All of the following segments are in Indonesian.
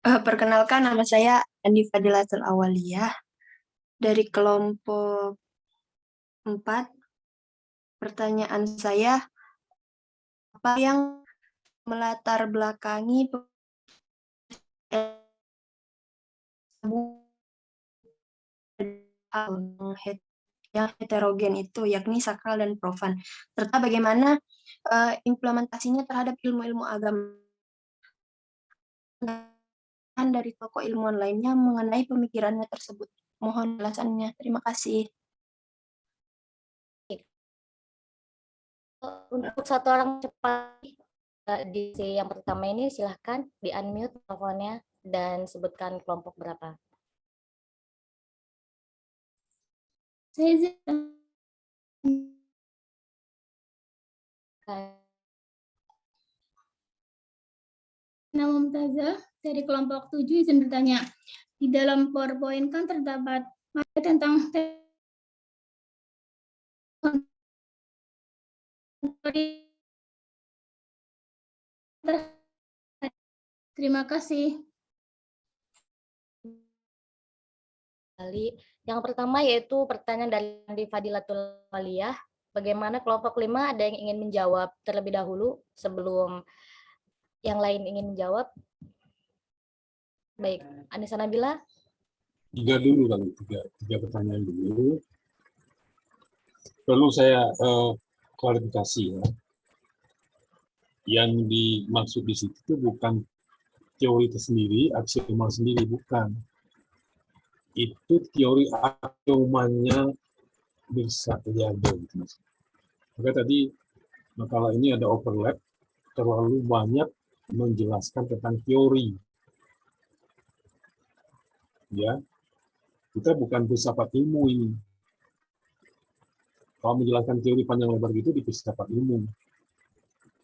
Perkenalkan, nama saya Andi Fadilatul Awaliyah dari kelompok 4. Pertanyaan saya, apa yang melatar belakangi yang heterogen itu, yakni sakral dan profan, serta bagaimana implementasinya terhadap ilmu-ilmu agama dari tokoh ilmuwan lainnya mengenai pemikirannya tersebut. Mohon penjelasannya. Terima kasih. Untuk satu orang cepat di yang pertama ini silahkan di unmute teleponnya dan sebutkan kelompok berapa. Nama Mumtazah dari kelompok 7 izin bertanya. Di dalam PowerPoint kan terdapat materi tentang terima kasih. Yang pertama yaitu pertanyaan dari Andi Fadilatul Waliyah. Bagaimana kelompok 5 ada yang ingin menjawab terlebih dahulu sebelum yang lain ingin menjawab? Baik, Anissa Nabila. Tiga dulu kali, tiga pertanyaan dulu. Perlu saya klarifikasi ya. Yang dimaksud di situ itu bukan teori tersendiri, aksioma sendiri, bukan. Itu teori aksiomanya bisa terjadi. Gitu. Maka tadi makalah ini ada overlap, terlalu banyak menjelaskan tentang teori. Ya, kita bukan filsafat ilmu ini. Kalau menjelaskan teori panjang lebar gitu di filsafat ilmu.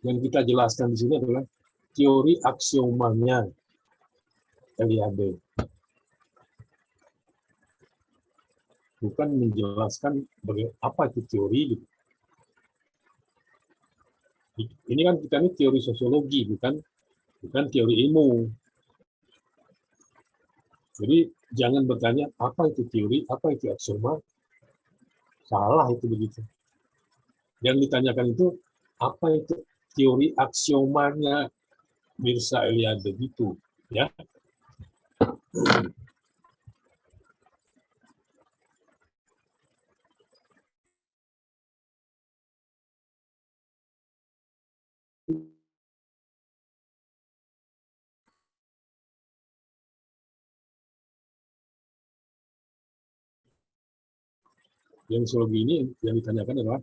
Yang kita jelaskan di sini adalah teori aksiomanya Eliade. Bukan menjelaskan apa itu teori. Gitu. Ini kan kita ini teori sosiologi, bukan teori ilmu. Jadi jangan bertanya apa itu teori, apa itu aksioma. Salah itu begitu. Yang ditanyakan itu apa itu teori aksiomanya Mirza Eliade gitu, ya. Yang sosiologi ini yang ditanyakan adalah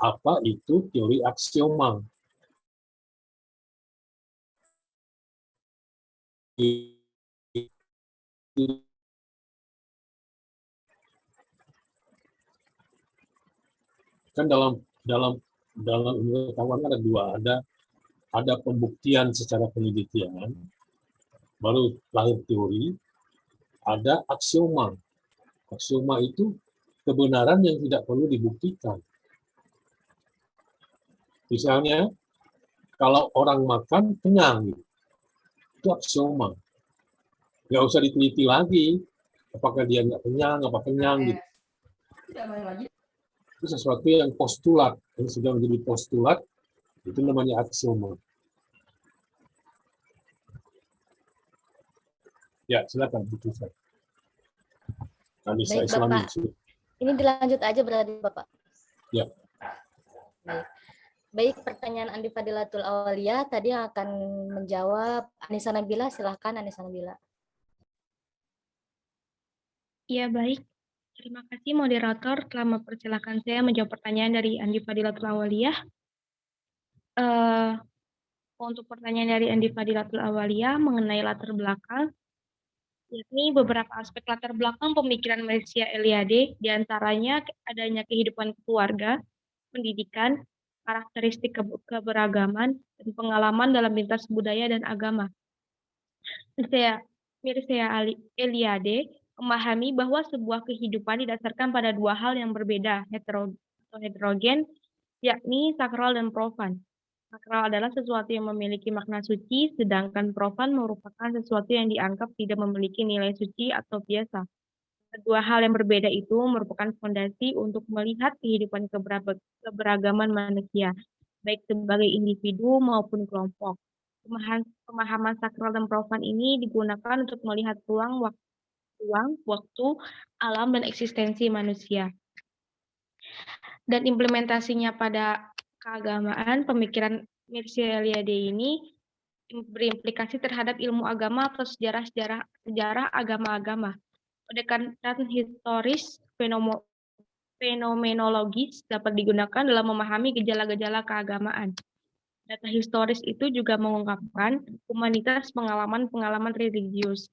apa itu teori aksioma. Kan dalam ilmu pengetahuan ada dua, ada pembuktian secara penelitian, baru lahir teori, ada aksioma. Aksioma itu kebenaran yang tidak perlu dibuktikan. Misalnya, kalau orang makan kenyang, itu aksioma. Nggak usah diteliti lagi, apakah dia nggak kenyang, apa kenyang, gitu. Itu sesuatu yang postulat, yang sudah menjadi postulat, itu namanya aksioma. Ya, silakan Bu Tufa. Baik, Bapak. Ini dilanjut aja berarti, Bapak. Ya. Baik, pertanyaan Andi Fadilatul Awaliyah tadi yang akan menjawab Anissa Nabila. Silahkan Anissa Nabila. Ya, baik. Terima kasih moderator telah mempersilahkan saya menjawab pertanyaan dari Andi Fadilatul Awaliyah. Untuk pertanyaan dari Andi Fadilatul Awaliyah mengenai latar belakang, yakni beberapa aspek latar belakang pemikiran Mirza Eliade, diantaranya adanya kehidupan keluarga, pendidikan, karakteristik keberagaman, dan pengalaman dalam lintas budaya dan agama. Mirza Eliade memahami bahwa sebuah kehidupan didasarkan pada dua hal yang berbeda, heterogen, yakni sakral dan profan. Sakral adalah sesuatu yang memiliki makna suci, sedangkan profan merupakan sesuatu yang dianggap tidak memiliki nilai suci atau biasa. Kedua hal yang berbeda itu merupakan fondasi untuk melihat kehidupan keberagaman manusia, baik sebagai individu maupun kelompok. Pemahaman sakral dan profan ini digunakan untuk melihat ruang, waktu, alam, dan eksistensi manusia. Dan implementasinya pada keagamaan, pemikiran Mircea Eliade ini berimplikasi terhadap ilmu agama atau sejarah agama-agama. Pendekatan historis fenomenologis dapat digunakan dalam memahami gejala-gejala keagamaan. Data historis itu juga mengungkapkan humanitas pengalaman-pengalaman religius.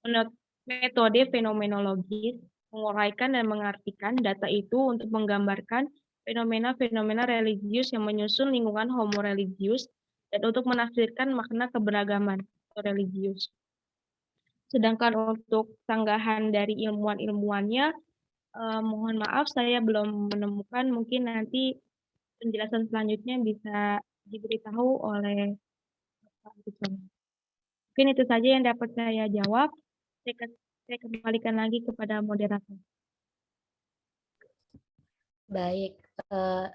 Menurut metode fenomenologis, menguraikan dan mengartikan data itu untuk menggambarkan fenomena-fenomena religius yang menyusun lingkungan homo religius dan untuk menafsirkan makna keberagaman atau religius. Sedangkan untuk sanggahan dari ilmuwan-ilmuwannya, mohon maaf saya belum menemukan, mungkin nanti penjelasan selanjutnya bisa diberitahu oleh Pak Gusman. Mungkin itu saja yang dapat saya jawab. Saya kembalikan lagi kepada moderator. Baik,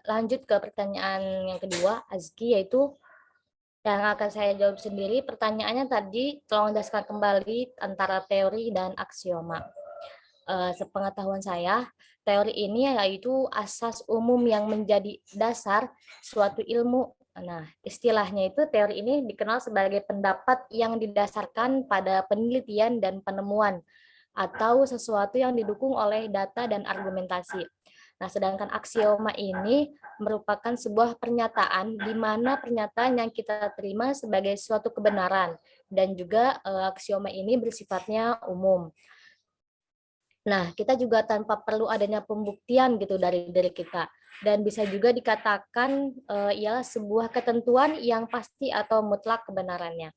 lanjut ke pertanyaan yang kedua, Azki, yaitu yang akan saya jawab sendiri. Pertanyaannya tadi, tolong jelaskan kembali antara teori dan aksioma. Sepengetahuan saya, teori ini yaitu asas umum yang menjadi dasar suatu ilmu. Nah, istilahnya itu teori ini dikenal sebagai pendapat yang didasarkan pada penelitian dan penemuan atau sesuatu yang didukung oleh data dan argumentasi. Nah, sedangkan aksioma ini merupakan sebuah pernyataan di mana pernyataan yang kita terima sebagai suatu kebenaran dan juga aksioma ini bersifatnya umum. Nah, kita juga tanpa perlu adanya pembuktian gitu dari diri kita dan bisa juga dikatakan ialah sebuah ketentuan yang pasti atau mutlak kebenarannya.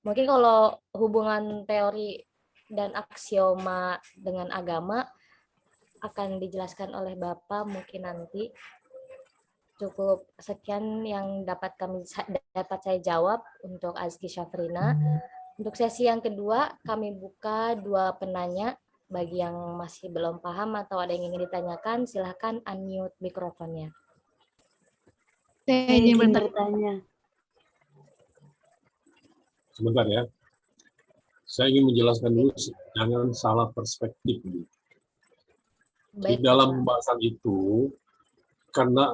Mungkin kalau hubungan teori dan aksioma dengan agama akan dijelaskan oleh Bapak mungkin nanti. Cukup sekian yang dapat saya jawab untuk Azki Syafrina. Untuk sesi yang kedua kami buka 2 penanya. Bagi yang masih belum paham atau ada yang ingin ditanyakan, silahkan unmute mikrofonnya. Saya ingin bertanya. Sebentar ya. Saya ingin menjelaskan dulu, jangan salah perspektif. Di dalam pembahasan itu, karena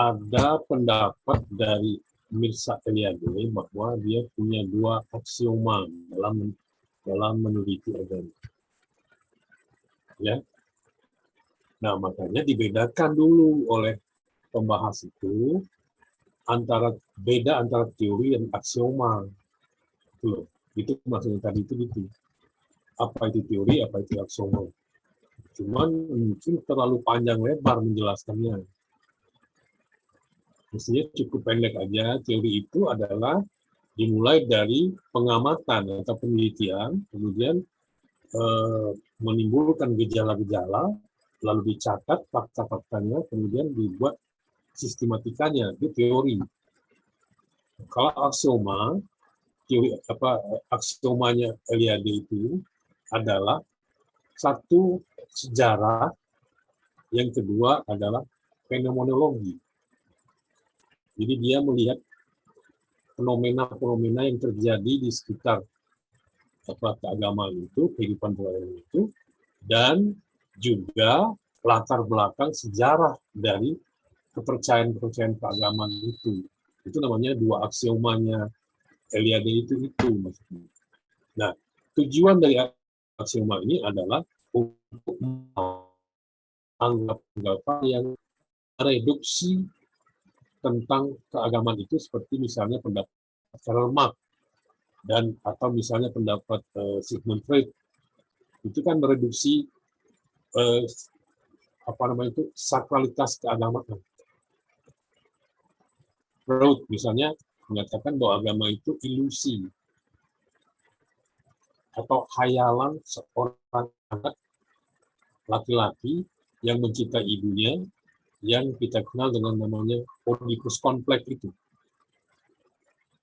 ada pendapat dari Mircea Eliade bahwa dia punya 2 aksioma dalam meneliti agama. Ya. Nah, makanya dibedakan dulu oleh pembahas itu antara teori dan aksioma. Itu maksudnya tadi itu gitu. Apa itu teori, apa itu aksioma. Cuman mungkin terlalu panjang lebar menjelaskannya. Mestinya cukup pendek aja. Teori itu adalah dimulai dari pengamatan atau penelitian, kemudian menimbulkan gejala-gejala, lalu dicatat fakta-faktanya, kemudian dibuat sistematikanya. Itu teori. Kalau aksioma, aksiomanya Eliade itu adalah satu sejarah, yang kedua adalah fenomenologi. Jadi dia melihat fenomena-fenomena yang terjadi di sekitar keagamaan itu, kehidupan keagamaan itu, dan juga latar belakang sejarah dari kepercayaan keagamaan itu. Itu namanya 2 aksiomanya Eliade itu maksudnya. Nah, tujuan dari aksioma ini adalah untuk anggapan yang reduksi tentang keagamaan itu, seperti misalnya pendapat Karl Marx dan atau misalnya pendapat Sigmund Freud. Itu kan mereduksi sakralitas keagamaan. Freud misalnya mengatakan bahwa agama itu ilusi atau khayalan seorang anak laki-laki yang mencintai ibunya, yang kita kenal dengan namanya Oedipus Complex itu.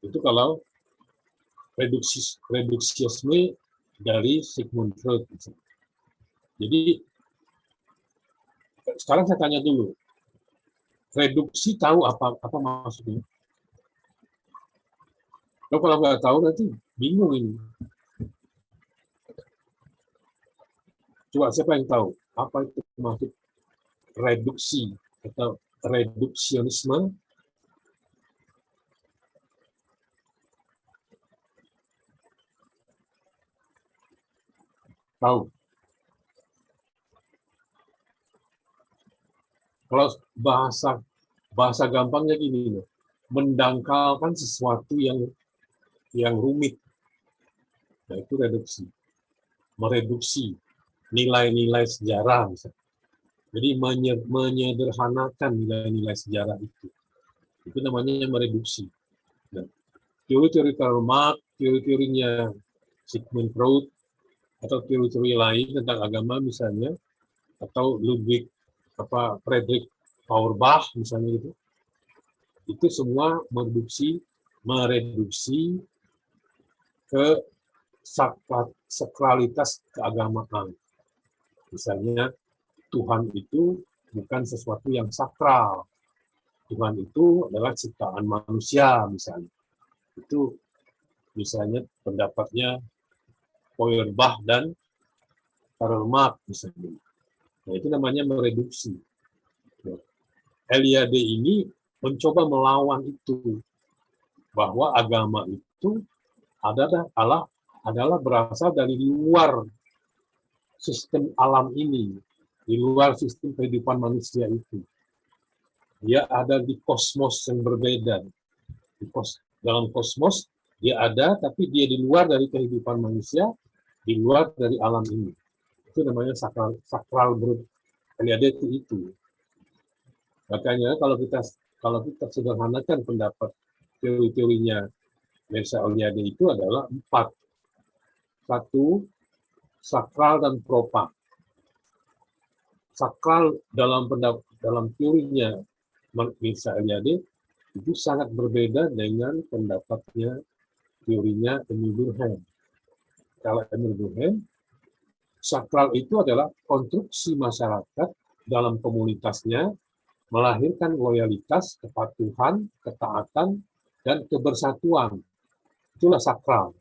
Itu kalau reduksiasme dari Sigmund Freud. Jadi sekarang saya tanya dulu, reduksi tahu apa maksudnya? Kalau nggak tahu nanti bingung ini. Coba siapa yang tahu apa itu maksud reduksi atau reduksionisme? Tahu? Kalau bahasa gampangnya gini loh, mendangkalkan sesuatu yang rumit. Nah, itu reduksi. Mereduksi nilai-nilai sejarah misalnya. Jadi menyederhanakan nilai-nilai sejarah itu. Itu namanya mereduksi. Nah, teori-teori Karl Marx, teori-teorinya Sigmund Freud, atau teori-teori lain tentang agama misalnya, atau Friedrich Feuerbach misalnya gitu, itu semua mereduksi ke sakralitas keagamaan. Misalnya Tuhan itu bukan sesuatu yang sakral. Tuhan itu adalah ciptaan manusia misalnya. Itu misalnya pendapatnya Feuerbach dan Karl Marx misalnya. Nah, itu namanya mereduksi. Eliade ini mencoba melawan itu, bahwa agama itu adalah berasal dari luar sistem alam ini, di luar sistem kehidupan manusia itu. Dia ada di kosmos yang berbeda. Dalam kosmos dia ada, tapi dia di luar dari kehidupan manusia, di luar dari alam ini. Itu namanya sakral menurut Eliade itu. Makanya kalau kita sederhanakan pendapat teori-teorinya Mircea Eliade itu adalah 4. 1, sakral dan profan. Sakral dalam teorinya Mircea Eliade itu sangat berbeda dengan pendapatnya teorinya Emil Durkheim. Kalau Emil Durkheim, sakral itu adalah konstruksi masyarakat dalam komunitasnya, melahirkan loyalitas, kepatuhan, ketaatan, dan kebersatuan. Itulah sakral.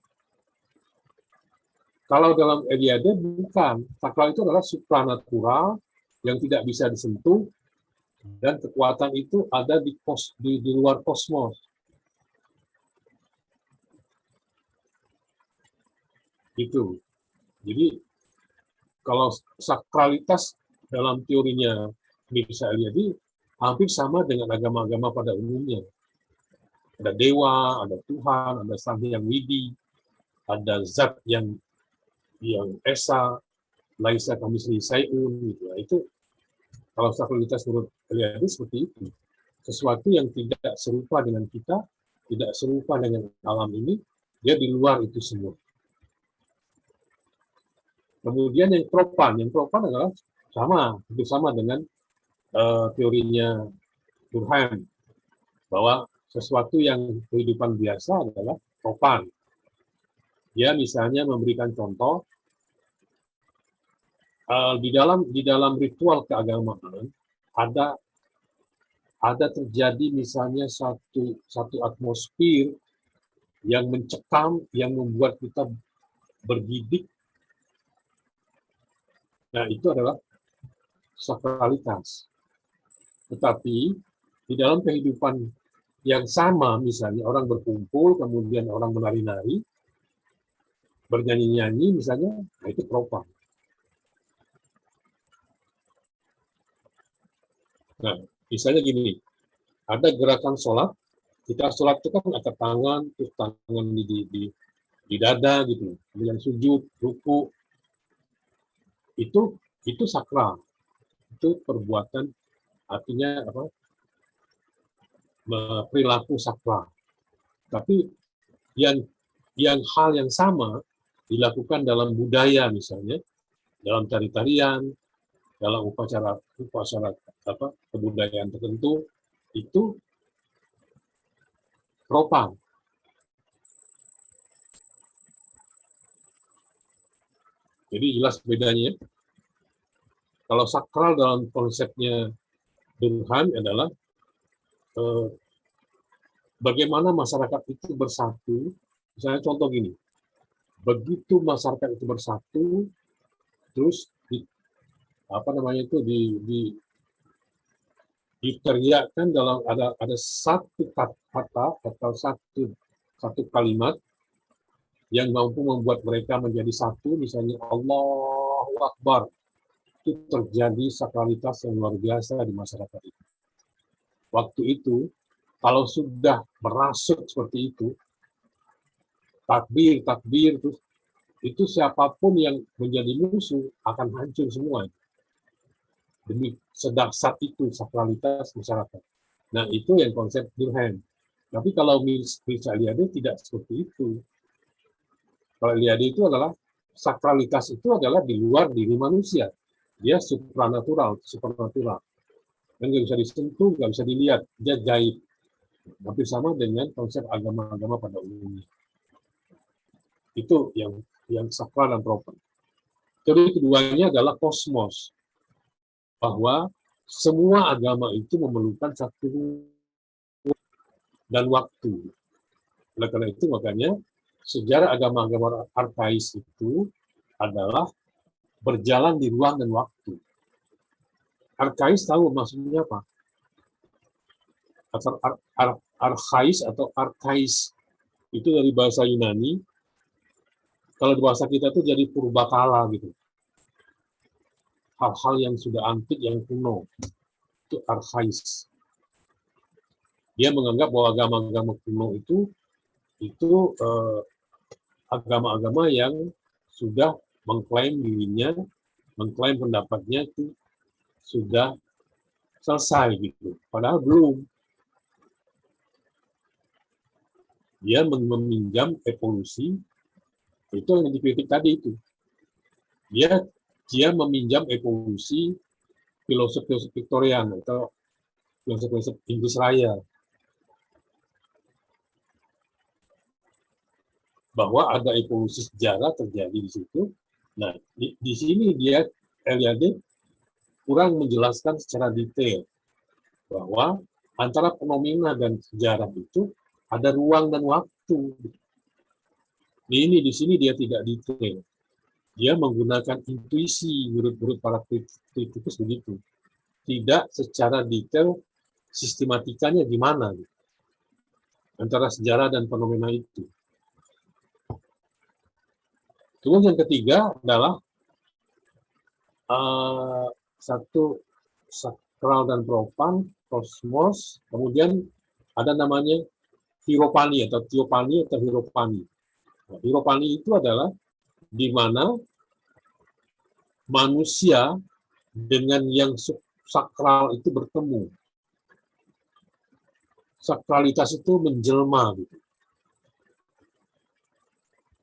Kalau dalam Eliade bukan. Sakral itu adalah supranatural yang tidak bisa disentuh, dan kekuatan itu ada di luar kosmos. Itu. Jadi kalau sakralitas dalam teorinya Mircea Eliade hampir sama dengan agama-agama pada umumnya. Ada dewa, ada Tuhan, ada Sang Hyang Widi, ada zat yang esa, laisa kamislihi syai'un gitu. Itu kalau sakralitas menurut Eliade seperti itu. Sesuatu yang tidak serupa dengan kita, tidak serupa dengan alam ini, dia di luar itu semua. Kemudian yang profan adalah sama dengan teorinya Durkheim, bahwa sesuatu yang kehidupan biasa adalah profan. Dia misalnya memberikan contoh, di dalam ritual keagamaan ada terjadi misalnya satu atmosfer yang mencekam, yang membuat kita bergidik. Nah, itu adalah sakralitas. Tetapi di dalam kehidupan yang sama, misalnya orang berkumpul, kemudian orang menari-nari, bernyanyi-nyanyi misalnya, nah itu profan. Nah, misalnya gini, ada gerakan sholat, kita sholat itu kan angkat tangan, terus tangan di dada gitu, kemudian sujud, ruku, itu sakral, itu perbuatan, artinya apa? Perilaku sakral. Tapi yang hal yang sama dilakukan dalam budaya misalnya, dalam tari-tarian, dalam upacara kebudayaan tertentu itu propang. Jadi jelas bedanya. Kalau sakral dalam konsepnya Durkheim adalah bagaimana masyarakat itu bersatu. Misalnya contoh gini, begitu masyarakat itu bersatu, terus diteriakkan dalam ada satu kata atau satu kalimat yang mampu membuat mereka menjadi satu, misalnya Allahu Akbar, itu terjadi sakralitas yang luar biasa di masyarakat itu. Waktu itu, kalau sudah merasuk seperti itu, takbir, itu siapapun yang menjadi musuh akan hancur semua. Demi sedahsyat itu sakralitas masyarakat. Nah, itu yang konsep Durkheim. Tapi kalau Mircea Eliade tidak seperti itu. Kalau Eliade itu adalah sakralitas itu adalah di luar diri manusia. Dia supranatural. Dan nggak bisa disentuh, nggak bisa dilihat. Dia gaib. Hampir sama dengan konsep agama-agama pada umumnya. Itu yang sakral dan proper. Teori keduanya adalah kosmos. Bahwa semua agama itu memerlukan satu dan waktu. Oleh karena itu, makanya sejarah agama-agama arkais itu adalah berjalan di ruang dan waktu. Arkais tahu maksudnya apa? Arkais atau arkais itu dari bahasa Yunani. Kalau di bahasa kita itu jadi purbakala gitu. Hal-hal yang sudah antik, yang kuno. Itu arkais. Dia menganggap bahwa agama-agama kuno itu agama-agama yang sudah mengklaim dirinya, mengklaim pendapatnya itu sudah selesai gitu. Padahal belum. Dia meminjam evolusi, itu yang dikritik tadi itu. Dia meminjam evolusi filosofi Victorian atau filosofi Inggris Raya. Bahwa ada evolusi sejarah terjadi di situ. Nah, di sini Eliade kurang menjelaskan secara detail bahwa antara fenomena dan sejarah itu ada ruang dan waktu. Ini di sini dia tidak detail. Dia menggunakan intuisi menurut para kritikus begitu. Tidak secara detail sistematikanya gimana antara sejarah dan fenomena itu. Terus yang ketiga adalah satu sakral dan profan, kosmos, kemudian ada namanya hieropani atau teopani atau hieropani. Nah, hieropani itu adalah di mana manusia dengan yang sakral itu bertemu. Sakralitas itu menjelma gitu.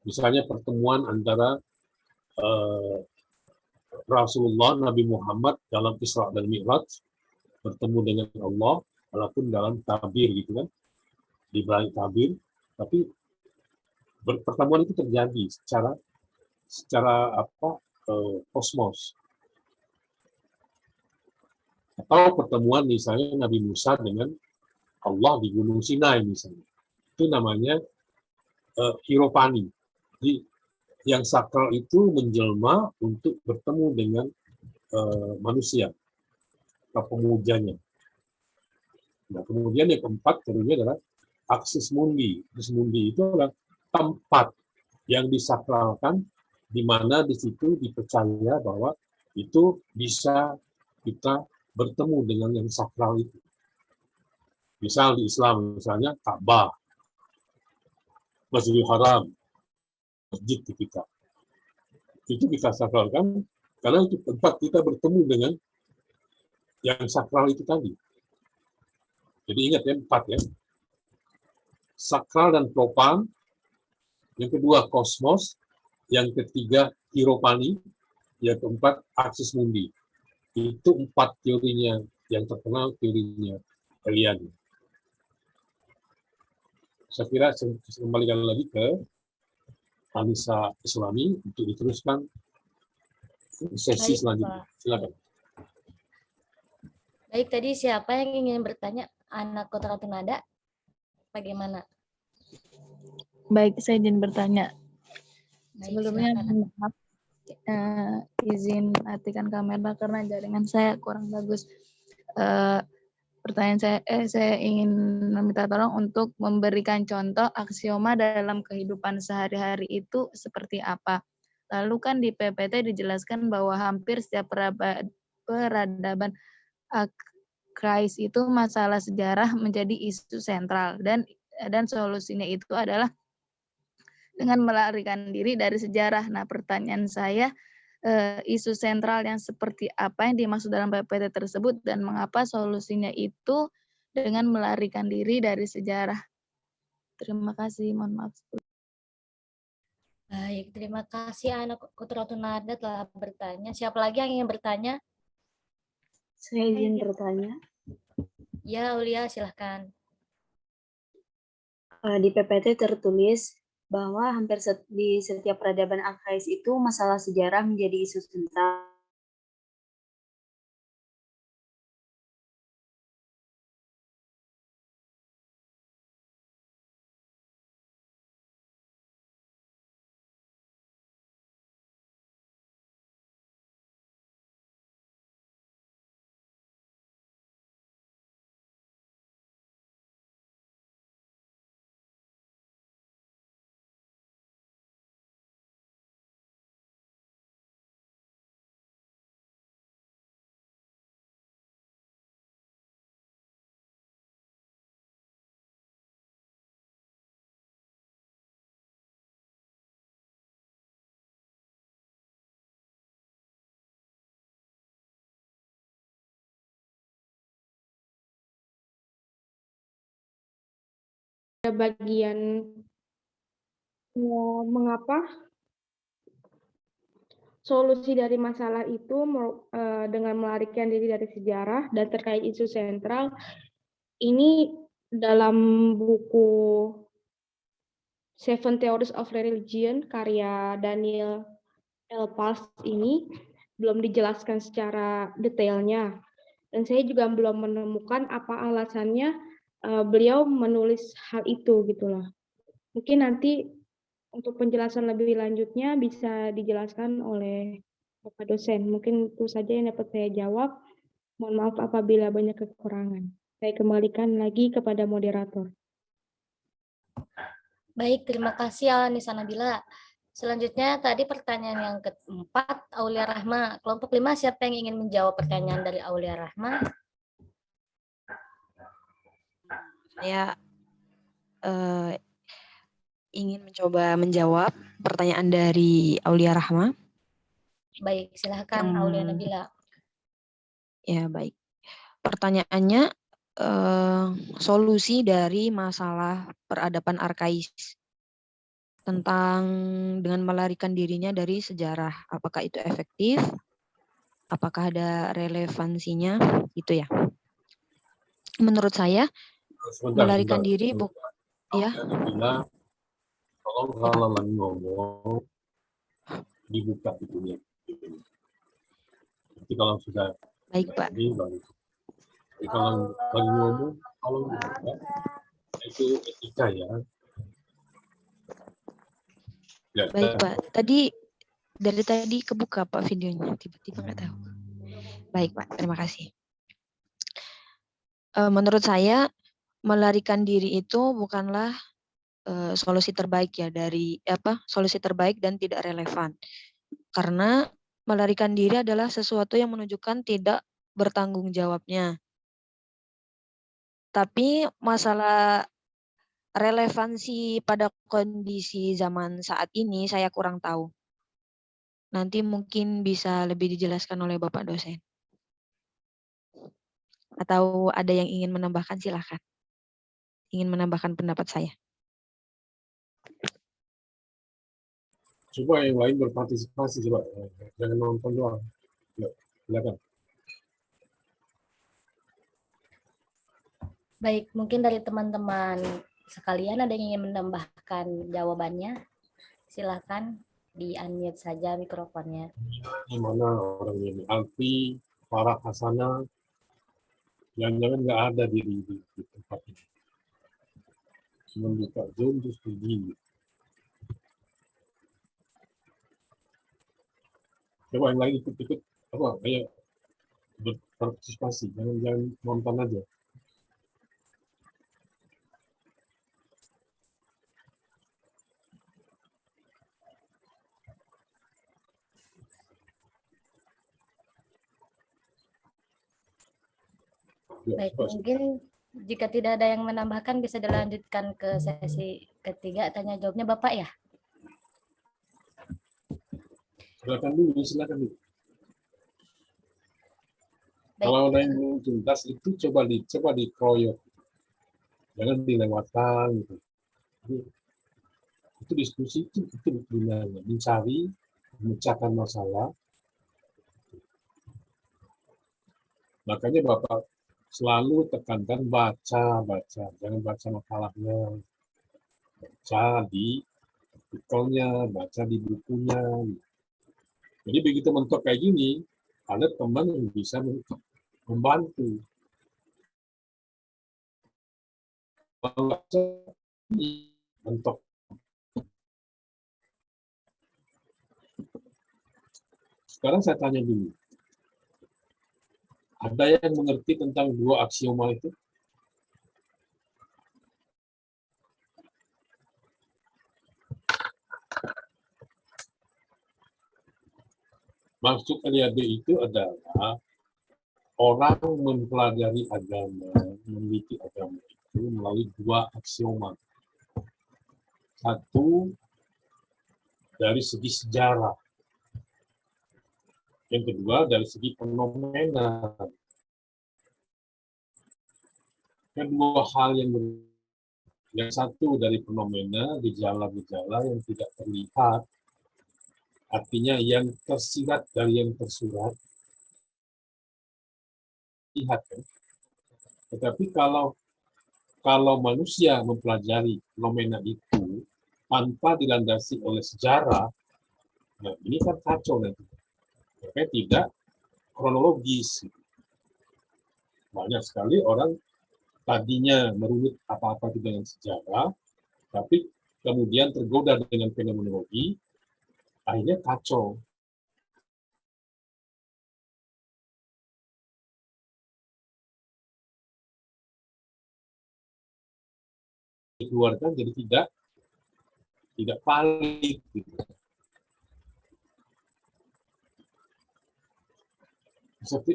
Misalnya pertemuan antara Rasulullah Nabi Muhammad dalam Isra dan Mi'raj bertemu dengan Allah, walaupun dalam tabir gitu kan, di balik tabir, tapi pertemuan itu terjadi secara kosmos. Atau pertemuan misalnya Nabi Musa dengan Allah di Gunung Sinai misalnya. Itu namanya hieropani. Jadi yang sakral itu menjelma untuk bertemu dengan manusia, pemujanya. Nah, kemudian yang keempat teorinya adalah aksis mundi. Aksis mundi itu adalah tempat yang disakralkan, di mana di situ dipercaya bahwa itu bisa kita bertemu dengan yang sakral itu. Misal di Islam, misalnya Ka'bah, Masjidil Haram, masjid di kita. Itu kita sakralkan karena itu tempat kita bertemu dengan yang sakral itu tadi. Jadi ingat ya, 4 ya. Sakral dan profan. Yang kedua kosmos. Yang ketiga hieropani. Yang keempat aksis mundi. Itu 4 teorinya yang terkenal, teorinya Eliade. Saya kira saya kembalikan lagi ke Anissa Islami untuk diteruskan sesi Baik, selanjutnya. Pak. Silakan. Baik, tadi siapa yang ingin bertanya? Anak Kota Nada, bagaimana? Baik, saya izin bertanya. Baik, Sebelumnya silakan. maaf, izin matikan kamera karena jaringan saya kurang bagus. Pertanyaan saya ingin meminta tolong untuk memberikan contoh aksioma dalam kehidupan sehari-hari itu seperti apa. Lalu kan di PPT dijelaskan bahwa hampir setiap peradaban arkais itu masalah sejarah menjadi isu sentral dan solusinya itu adalah dengan melarikan diri dari sejarah. Nah, pertanyaan saya, isu sentral yang seperti apa yang dimaksud dalam PPT tersebut dan mengapa solusinya itu dengan melarikan diri dari sejarah? Terima kasih, mohon maaf. Baik, terima kasih Anak Kota Nada telah bertanya. Siapa lagi yang ingin bertanya? Saya izin bertanya. Ya, Aulia, silahkan. Di PPT tertulis bahwa hampir di setiap peradaban arkais itu masalah sejarah menjadi isu sentral. Bagian mengapa solusi dari masalah itu dengan melarikan diri dari sejarah dan terkait isu sentral ini dalam buku Seven Theories of Religion karya Daniel L. Pals ini belum dijelaskan secara detailnya dan saya juga belum menemukan apa alasannya beliau menulis hal itu gitu loh. Mungkin nanti untuk penjelasan lebih lanjutnya bisa dijelaskan oleh Bapak dosen. Mungkin itu saja yang dapat saya jawab. Mohon maaf apabila banyak kekurangan. Saya kembalikan lagi kepada moderator. Baik, terima kasih Anissa Nabila. Selanjutnya tadi pertanyaan yang keempat, Aulia Rahma. Kelompok 5, siapa yang ingin menjawab pertanyaan dari Aulia Rahma? Saya ingin mencoba menjawab pertanyaan dari Aulia Rahma. Baik, silahkan Aulia Nabila. Ya, baik. Pertanyaannya, solusi dari masalah peradaban arkais tentang dengan melarikan dirinya dari sejarah. Apakah itu efektif? Apakah ada relevansinya? Gitu ya. Menurut saya, melarikan diri ya. Bila tolong kalau lagi ngomong dibuka itunya. Jadi kalau sudah Baik, Pak. ini baru. Jadi kalau lagi ngomong tolong dibuka. Itu etika ya. Ya, Baik, Pak. Dari tadi kebuka Pak videonya, tiba-tiba nggak tahu. Baik, Pak. Terima kasih. Menurut saya, melarikan diri itu bukanlah solusi terbaik ya solusi terbaik dan tidak relevan. Karena melarikan diri adalah sesuatu yang menunjukkan tidak bertanggung jawabnya. Tapi masalah relevansi pada kondisi zaman saat ini saya kurang tahu. Nanti mungkin bisa lebih dijelaskan oleh Bapak dosen. Atau ada yang ingin menambahkan, silakan. Ingin menambahkan pendapat saya. coba yang lain berpartisipasi coba. Jangan nonton doang. Ya, silakan. Baik, mungkin dari teman-teman sekalian ada yang ingin menambahkan jawabannya? Silakan di-unmute saja mikrofonnya. Di mana orang ini Alfi, Farah Hasana, jangan-jangan nggak ada di tempat ini. Cuma buka Zoom terus begini. Coba yang lain ikut-ikut apa? Ayo berpartisipasi, jangan nonton aja. Ya, Baik, coba. mungkin jika tidak ada yang menambahkan bisa dilanjutkan ke sesi ketiga tanya jawabnya Bapak ya. Silakan dulu, silakan dulu. Baik, Kalau ada yang belum tuntas itu coba dikeroyok, jangan dilewatkan gitu. Itu diskusi itu gunanya mencari, memecahkan masalah. Makanya Bapak selalu tekankan baca, jangan baca makalahnya, baca di artikelnya, baca di bukunya. Jadi begitu mentok kayak gini, ada teman yang bisa membantu. Mentok. Sekarang saya tanya dulu, ada yang mengerti tentang dua aksioma itu? Maksud LYD itu adalah orang mempelajari agama, memiliki agama itu melalui dua aksioma. Satu, dari segi sejarah. Yang kedua, dari segi fenomena. Kedua hal yang satu dari fenomena, gejala-gejala yang tidak terlihat, artinya yang tersirat dari yang tersurat, lihat kan? Tetapi kalau manusia mempelajari fenomena itu tanpa dilandasi oleh sejarah, nah ini kan kacau nanti. Makanya tidak kronologis. Banyak sekali orang tadinya merunut apa-apa itu dengan sejarah, tapi kemudian tergoda dengan fenomenologi, akhirnya kacau. Dikeluarkan jadi tidak valid gitu.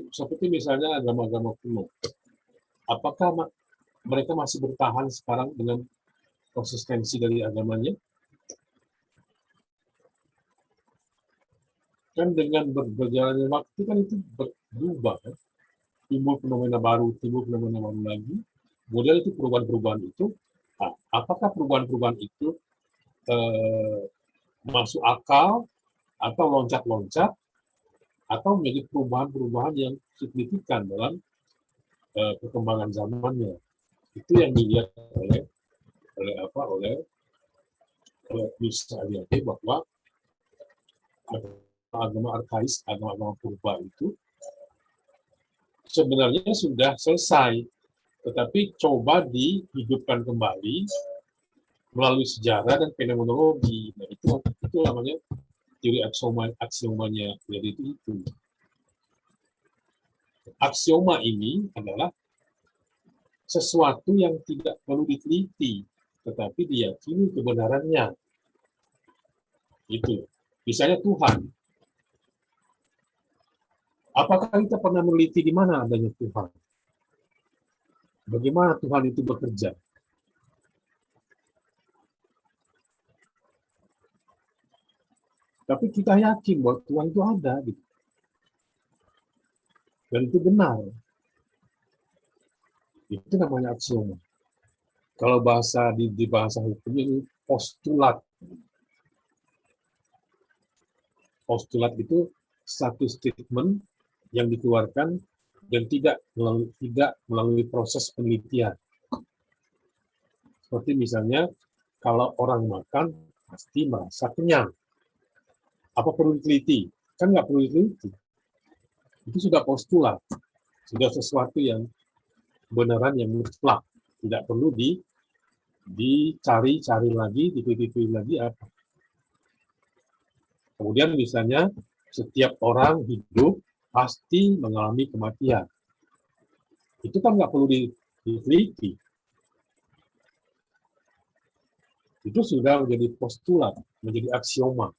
Seperti misalnya agama-agama kuno. Apakah mereka masih bertahan sekarang dengan konsistensi dari agamanya? Kan dengan berjalannya waktu kan itu berubah kan? Timbul fenomena baru lagi. Kemudian itu perubahan-perubahan itu, nah, apakah perubahan-perubahan itu masuk akal atau loncat-loncat atau menjadi perubahan-perubahan yang signifikan dalam perkembangan zamannya? Itu yang dilihat oleh misalnya bahwa agama arkais, agama purba itu sebenarnya sudah selesai, tetapi coba dihidupkan kembali melalui sejarah dan fenomenologi. Nah, itu namanya teori aksiomanya. Jadi itu. Aksioma ini adalah sesuatu yang tidak perlu diteliti, tetapi diyakini kebenarannya. Itu. Misalnya Tuhan. Apakah kita pernah meneliti di mana adanya Tuhan? Bagaimana Tuhan itu bekerja? Tapi kita yakin bahwa Tuhan itu ada, gitu. Dan itu benar. Itu namanya aksioma. Kalau bahasa di bahasa hukumnya ini postulat. Postulat itu satu statement yang dikeluarkan dan tidak melalui proses penelitian. Seperti misalnya, kalau orang makan pasti merasa kenyang. Apa perlu diteliti? Kan nggak perlu diteliti. Itu sudah postulat, sudah sesuatu yang kebenaran yang mutlak. Tidak perlu dicari-cari lagi, diteliti lagi apa. Kemudian misalnya, setiap orang hidup pasti mengalami kematian. Itu kan nggak perlu diteliti. Itu sudah menjadi postulat, menjadi aksioma.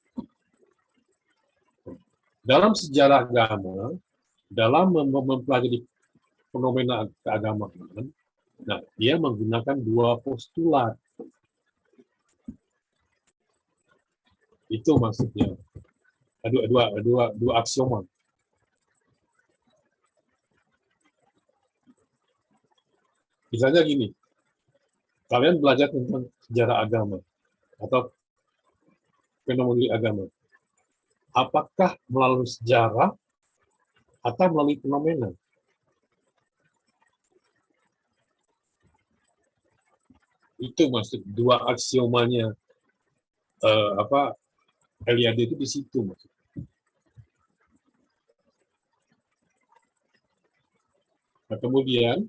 Dalam sejarah agama, dalam mempelajari fenomena keagamaan, nah, dia menggunakan dua postulat. Itu maksudnya. Dua aksioma. Misalnya gini, kalian belajar tentang sejarah agama atau fenomena agama. Apakah melalui sejarah atau melalui fenomena? Itu maksud dua aksiomanya Eliade itu di situ maksud. Nah, kemudian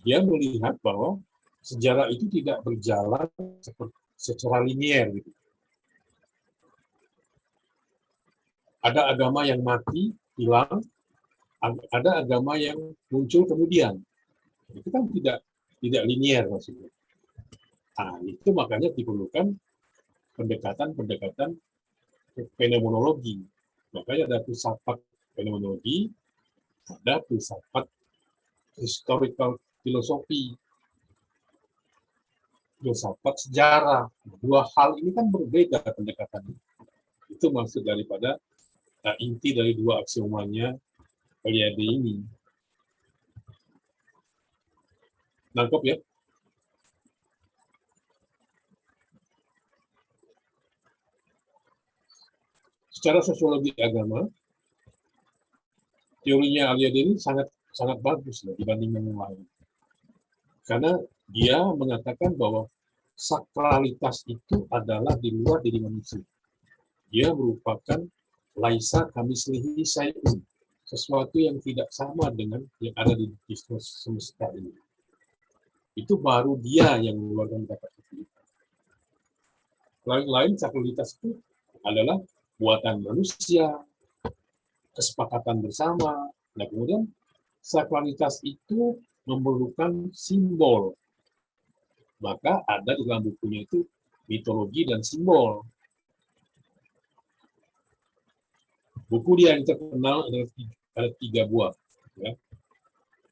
dia melihat bahwa sejarah itu tidak berjalan secara linier gitu. Ada agama yang mati, hilang, ada agama yang muncul kemudian. Itu kan tidak linier maksudnya. Nah, itu makanya diperlukan pendekatan fenomenologi. Makanya ada filsafat fenomenologi, ada filsafat historical filosofi, filsafat sejarah. Dua hal ini kan berbeda pendekatannya. Itu maksud daripada inti dari dua aksiomanya Eliade ini. Nangkep ya? Secara sosiologi agama, teorinya Eliade ini sangat bagus loh dibanding yang lain. Karena dia mengatakan bahwa sakralitas itu adalah di luar diri manusia. Dia merupakan laisa kamislihi syai'un, sesuatu yang tidak sama dengan yang ada di semesta ini. Itu baru dia yang mengeluarkan kata itu. Lain-lain sakralitas itu adalah buatan manusia, kesepakatan bersama. Nah, kemudian sakralitas itu memerlukan simbol. Maka ada di dalam bukunya itu mitologi dan simbol. Buku dia yang terkenal ada 3 buah. Ya.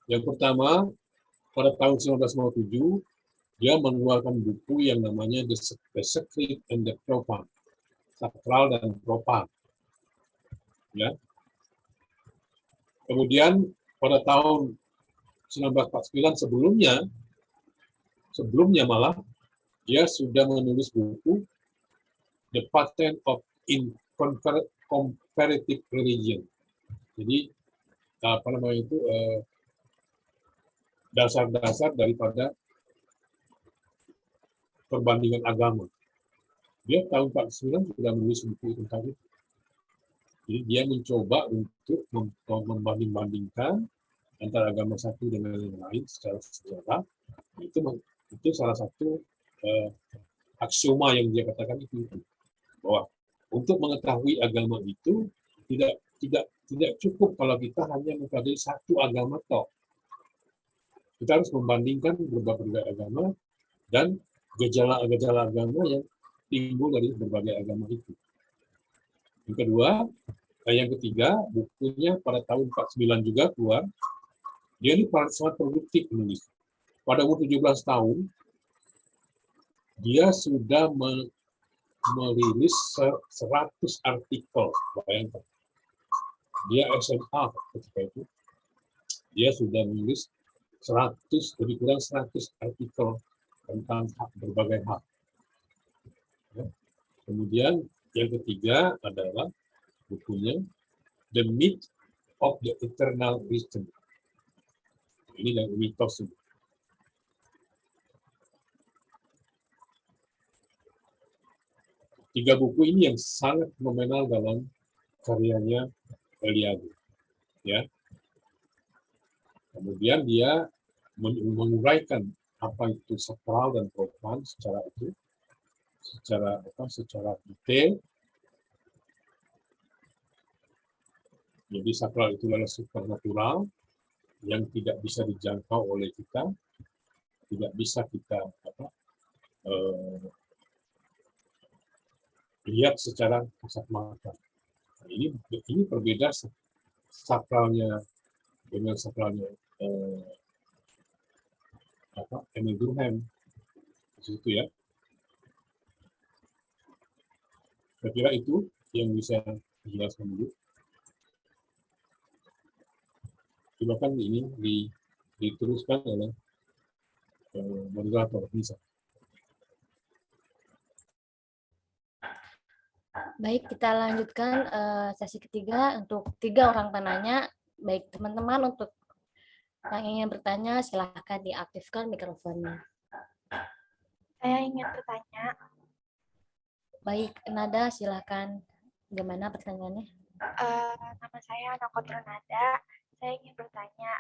Yang pertama, pada tahun 1957, dia mengeluarkan buku yang namanya The Sacred and the Profane. Sakral dan profan. Ya. Kemudian pada tahun 1949 sebelumnya malah dia sudah menulis buku The Pattern of Comparative Religion. Jadi dasar-dasar daripada perbandingan agama. Dia tahun 49 sudah menulis buku tentang itu. Jadi dia mencoba untuk membanding-bandingkan antara agama satu dengan yang lain secara sejarah. Itu salah satu aksioma yang dia katakan itu, bahwa untuk mengetahui agama itu tidak cukup kalau kita hanya mempelajari satu agama toh. Kita harus membandingkan berbagai agama dan gejala-gejala agama yang timbul dari berbagai agama itu. Yang ketiga, bukunya pada tahun 49 juga keluar. Dia ini sangat produktif menulis. Pada umur 17 tahun, dia sudah merilis 100 artikel. Bayangkan. Dia SMA ketika itu. Dia sudah menulis lebih kurang 100 artikel tentang berbagai hal. Kemudian yang ketiga adalah bukunya The Myth of the Eternal Wisdom. Ini yang mitos. Tiga buku ini yang sangat fenomenal dalam karyanya Eliade. Ya. Kemudian dia menguraikan apa itu sakral dan profan secara detail. Jadi sakral itu adalah supernatural yang tidak bisa dijangkau oleh kita, tidak bisa kita lihat secara kasat mata. Nah, ini berbeda sakralnya dengan sakralnya Emil Durkheim di situ ya. Saya kira itu yang bisa dijelaskan dulu. Silakan ini diteruskan oleh moderator bisa. Baik, kita lanjutkan sesi ketiga untuk 3 orang penanya. Baik, teman-teman, untuk yang ingin bertanya, silahkan diaktifkan mikrofonnya. Saya ingin bertanya. Baik, Nada, silahkan. Bagaimana pertanyaannya? Nama saya Nokotra Nada. Saya ingin bertanya,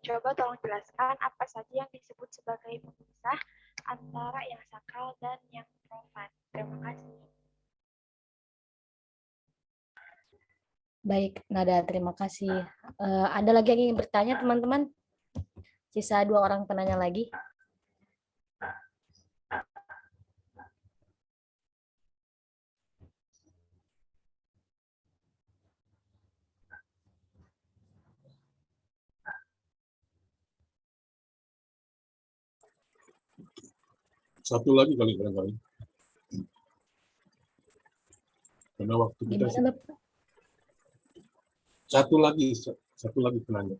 coba tolong jelaskan apa saja yang disebut sebagai pemisah antara yang sakral dan yang profan. Terima kasih. Baik, Nada, terima kasih. Ada lagi yang ingin bertanya, teman-teman? Sisa 2 orang penanya lagi. Satu lagi kali barangkali. Karena waktu kita Gimana, Bapak? satu lagi penanya.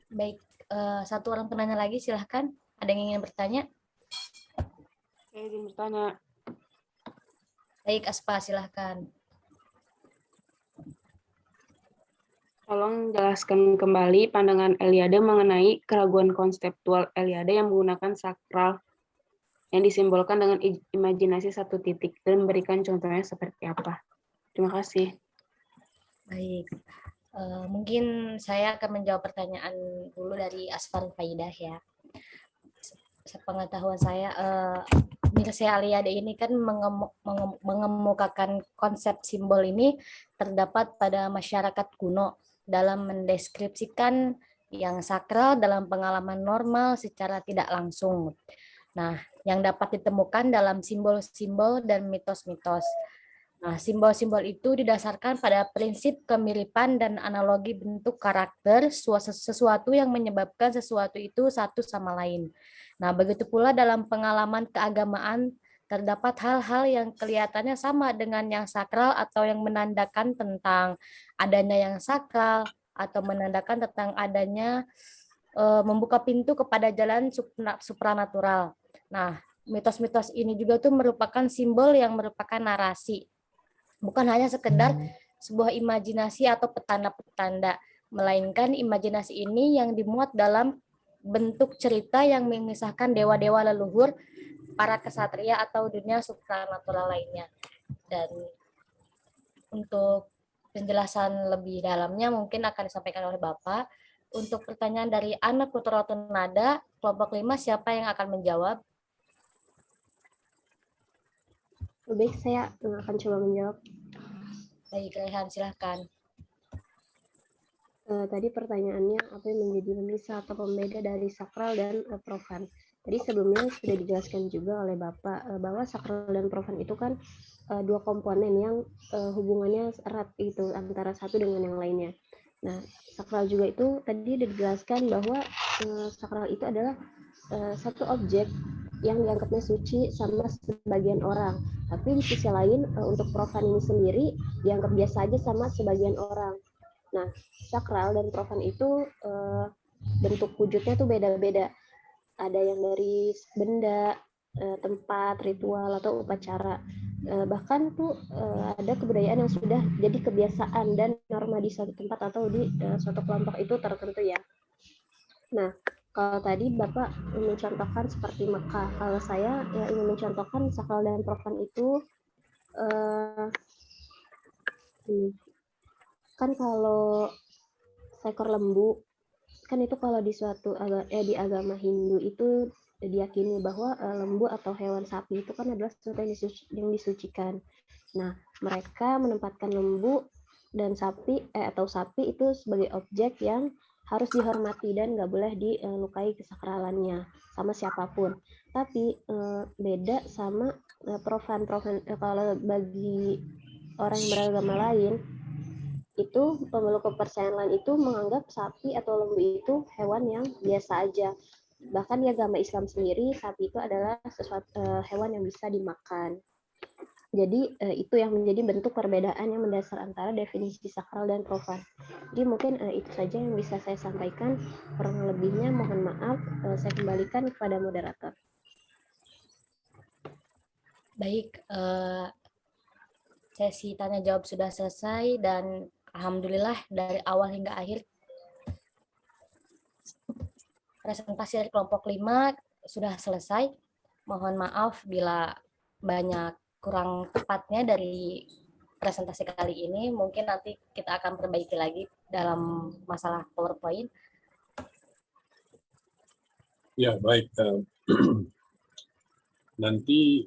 Baik, 1 orang penanya lagi, silahkan. Ada yang ingin bertanya? Saya ingin bertanya. Baik, Aspa, silahkan. Tolong jelaskan kembali pandangan Eliade mengenai keraguan konseptual Eliade yang menggunakan sakral yang disimbolkan dengan imajinasi satu titik dan berikan contohnya seperti apa. Terima kasih. Baik, mungkin saya akan menjawab pertanyaan dulu dari Asfar Faidah ya. Sepengetahuan saya, Mircea Eliade ini kan mengemukakan konsep simbol ini terdapat pada masyarakat kuno dalam mendeskripsikan yang sakral dalam pengalaman normal secara tidak langsung. Nah, yang dapat ditemukan dalam simbol-simbol dan mitos-mitos. Nah, simbol-simbol itu didasarkan pada prinsip kemiripan dan analogi bentuk karakter sesuatu yang menyebabkan sesuatu itu satu sama lain. Nah, begitu pula dalam pengalaman keagamaan terdapat hal-hal yang kelihatannya sama dengan yang sakral atau yang menandakan tentang adanya yang sakral atau menandakan tentang adanya membuka pintu kepada jalan supranatural. Nah, mitos-mitos ini juga tuh merupakan simbol yang merupakan narasi. Bukan hanya sekedar sebuah imajinasi atau petanda-petanda, melainkan imajinasi ini yang dimuat dalam bentuk cerita yang mengisahkan dewa-dewa leluhur, para kesatria atau dunia supranatural lainnya. Dan untuk penjelasan lebih dalamnya mungkin akan disampaikan oleh Bapak. Untuk pertanyaan dari Ana Putroto Nada, kelompok 5, siapa yang akan menjawab? Baik, saya akan coba menjawab. Baik, Rehan, silahkan. Tadi pertanyaannya, apa yang menjadi pemisah atau pembeda dari sakral dan profan? Tadi sebelumnya sudah dijelaskan juga oleh Bapak bahwa sakral dan profan itu kan 2 komponen yang hubungannya erat itu antara satu dengan yang lainnya. Nah, sakral juga itu tadi dijelaskan bahwa sakral itu adalah satu objek yang dianggapnya suci sama sebagian orang. Tapi di sisi lain untuk profan ini sendiri dianggap biasa aja sama sebagian orang. Nah, sakral dan profan itu bentuk wujudnya tuh beda-beda. Ada yang dari benda, tempat, ritual, atau upacara. Bahkan tuh ada kebudayaan yang sudah jadi kebiasaan dan norma di suatu tempat atau di suatu kelompok itu tertentu ya. Nah, kalau tadi Bapak mencontohkan seperti Mekah, kalau saya ingin mencontohkan sakral dan profan itu Kan kalau seekor lembu, kan itu kalau di di agama Hindu itu diyakini bahwa lembu atau hewan sapi itu kan adalah sesuatu yang disucikan. Nah, mereka menempatkan lembu dan sapi atau sapi itu sebagai objek yang harus dihormati dan nggak boleh dilukai kesakralannya sama siapapun. Tapi beda sama profan. Kalau bagi orang yang beragama lain, itu pemeluk kepercayaan lain itu menganggap sapi atau lembu itu hewan yang biasa aja. Bahkan di agama Islam sendiri, sapi itu adalah hewan yang bisa dimakan. Jadi itu yang menjadi bentuk perbedaan yang mendasar antara definisi sakral dan profan. Jadi mungkin itu saja yang bisa saya sampaikan. Kurang lebihnya mohon maaf, saya kembalikan kepada moderator. Baik, sesi tanya jawab sudah selesai dan alhamdulillah dari awal hingga akhir presentasi dari kelompok 5 sudah selesai. Mohon maaf bila banyak kurang tepatnya dari presentasi kali ini. Mungkin nanti kita akan perbaiki lagi dalam masalah PowerPoint. Ya, baik. Nanti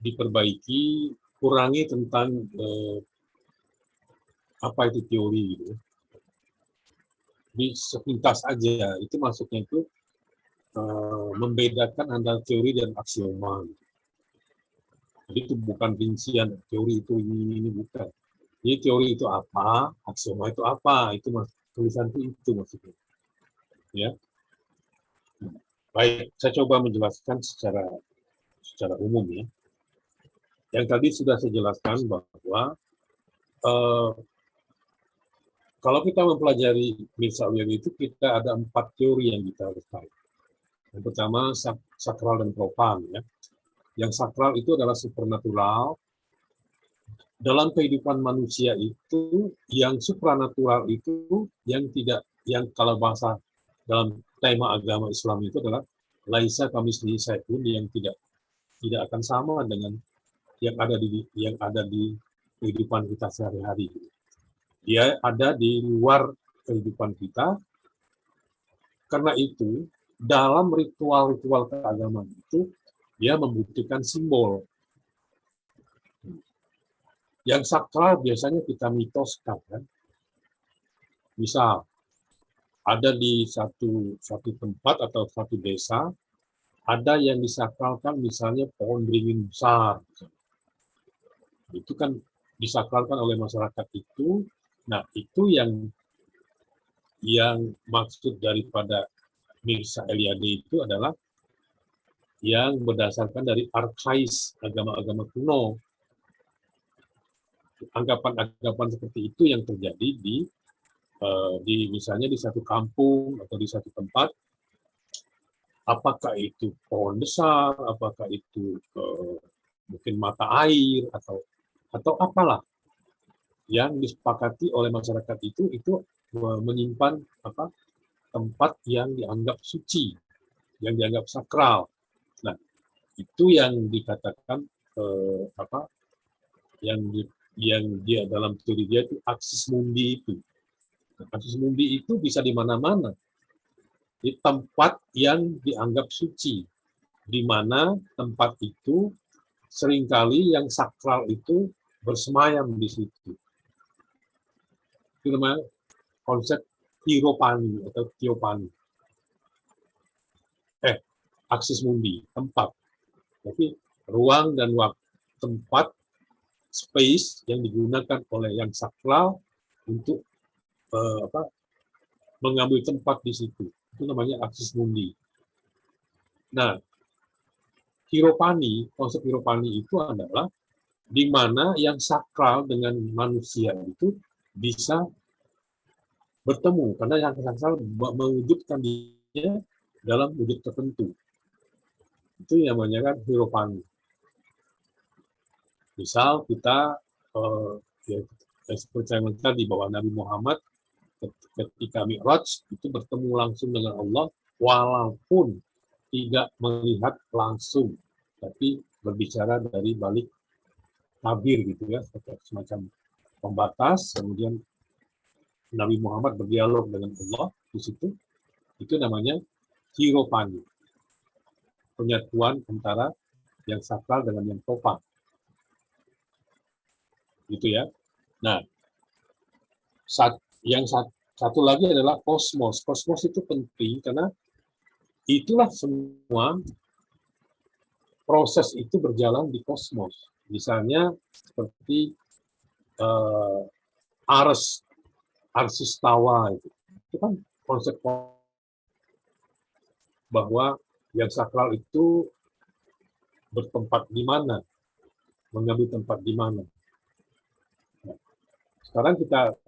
diperbaiki, kurangi tentang apa itu teori gitu. Di sepintas aja, itu maksudnya itu membedakan antara teori dan aksioma. Jadi itu bukan rincian teori itu ini bukan. Jadi teori itu apa, aksioma itu apa, itu tulisan itu maksudnya. Ya. Baik, saya coba menjelaskan secara umum ya. Yang tadi sudah saya jelaskan bahwa kalau kita mempelajari Mirza-Uli itu kita ada 4 teori yang kita harus tahu. Yang pertama sakral dan profan ya. Yang sakral itu adalah supernatural. Dalam kehidupan manusia itu yang supranatural itu yang kalau bahasa dalam tema agama Islam itu adalah laisa kamitslihi syai'un, yang tidak akan sama dengan yang ada di kehidupan kita sehari-hari. Dia ada di luar kehidupan kita. Karena itu dalam ritual-ritual keagamaan itu dia membutuhkan simbol. Yang sakral biasanya kita mitoskan kan. Misal ada di satu tempat atau satu desa ada yang disakralkan, misalnya pohon beringin besar. Itu kan disakralkan oleh masyarakat itu. Nah, itu yang maksud daripada Mirza Eliade itu adalah yang berdasarkan dari arkais agama-agama kuno. Anggapan-anggapan seperti itu yang terjadi di misalnya di satu kampung atau di satu tempat. Apakah itu pohon besar, apakah itu mungkin mata air atau apalah yang disepakati oleh masyarakat itu menyimpan tempat yang dianggap suci, yang dianggap sakral. Nah, itu yang dikatakan yang dia dalam teori dia itu aksis mundi itu. Aksis mundi itu bisa di mana-mana. Di tempat yang dianggap suci, di mana tempat itu seringkali yang sakral itu bersemayam di situ. Itu namanya konsep hieropani atau teopani. Aksis mundi, tempat. Tapi ruang dan waktu, tempat, space yang digunakan oleh yang sakral untuk mengambil tempat di situ. Itu namanya aksis mundi. Nah, hieropani, konsep hieropani itu adalah di mana yang sakral dengan manusia itu bisa bertemu, karena yang sakral mewujudkan dia dalam wujud tertentu. Itu yang namanya kan hieropani. Misal kita seperti saya tadi bahwa Nabi Muhammad ketika Mi'raj itu bertemu langsung dengan Allah walaupun tidak melihat langsung, tapi berbicara dari balik tabir gitu ya, semacam pembatas, kemudian Nabi Muhammad berdialog dengan Allah di situ, itu namanya hierophany, penyatuan antara yang sakral dengan yang profan, gitu ya. Nah, satu lagi adalah kosmos. Kosmos itu penting karena itulah semua proses itu berjalan di kosmos. Misalnya seperti Ars tawa itu kan konsep bahwa yang sakral itu bertempat di mana, mengambil tempat di mana. Nah, sekarang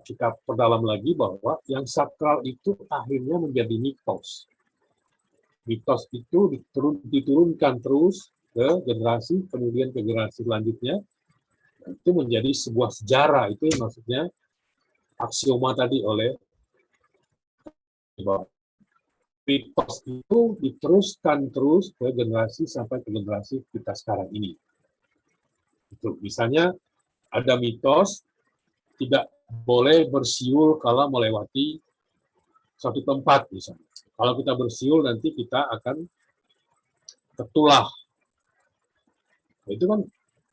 kita perdalam lagi bahwa yang sakral itu akhirnya menjadi mitos. Mitos itu diturunkan terus ke generasi, kemudian ke generasi selanjutnya, itu menjadi sebuah sejarah. Itu maksudnya aksioma tadi oleh bahwa mitos itu diteruskan terus ke generasi sampai ke generasi kita sekarang ini. Itu misalnya ada mitos tidak boleh bersiul kalau melewati suatu tempat misalnya. Kalau kita bersiul nanti kita akan ketulah. Itu kan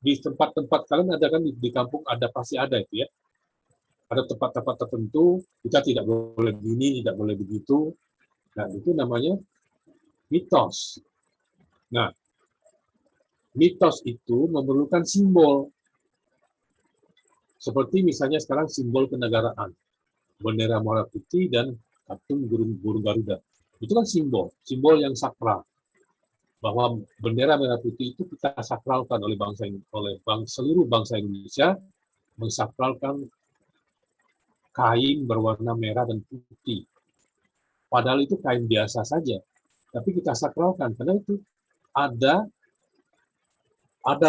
di tempat-tempat kalian ada kan di kampung ada pasti ada itu ya. Ada tempat-tempat tertentu kita tidak boleh begini, tidak boleh begitu. Nah, itu namanya mitos. Nah, mitos itu memerlukan simbol. Seperti misalnya sekarang simbol kenegaraan. Bendera merah putih dan patung burung Garuda. Itu kan simbol yang sakral. Bahwa bendera merah putih itu kita sakralkan oleh seluruh bangsa Indonesia, mensakralkan kain berwarna merah dan putih. Padahal itu kain biasa saja, tapi kita sakralkan karena itu ada